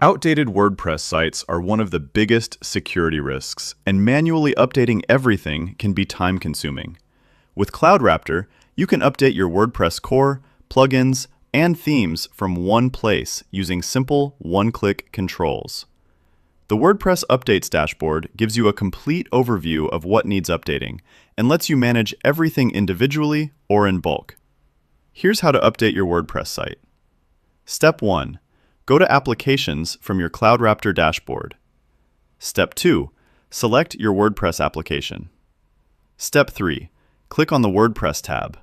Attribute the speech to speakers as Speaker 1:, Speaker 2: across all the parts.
Speaker 1: Outdated WordPress sites are one of the biggest security risks, and manually updating everything can be time-consuming. With CloudRaptor, you can update your WordPress core, plugins, and themes from one place using simple one-click controls. The WordPress Updates dashboard gives you a complete overview of what needs updating and lets you manage everything individually or in bulk. Here's how to update your WordPress site. Step 1. Go to Applications from your CloudRaptor dashboard. Step 2. Select your WordPress application. Step 3. Click on the WordPress tab.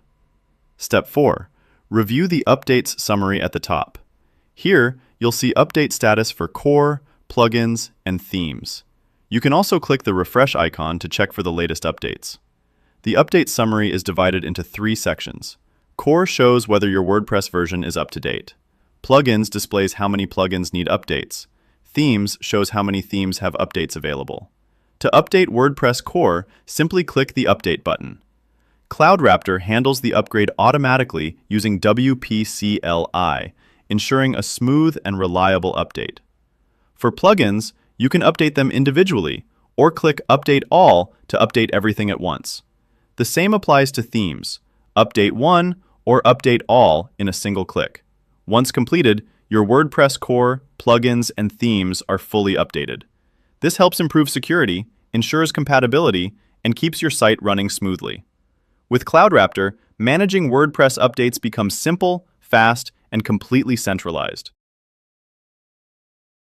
Speaker 1: Step 4. Review the Updates summary at the top. Here, you'll see update status for core, plugins, and themes. You can also click the refresh icon to check for the latest updates. The update summary is divided into 3 sections. Core shows whether your WordPress version is up to date. Plugins displays how many plugins need updates. Themes shows how many themes have updates available. To update WordPress core, simply click the Update button. CloudRaptor handles the upgrade automatically using WP-CLI, ensuring a smooth and reliable update. For plugins, you can update them individually, or click Update All to update everything at once. The same applies to themes. Update one or Update All in a single click. Once completed, your WordPress core, plugins, and themes are fully updated. This helps improve security, ensures compatibility, and keeps your site running smoothly. With CloudRaptor, managing WordPress updates becomes simple, fast, and completely centralized.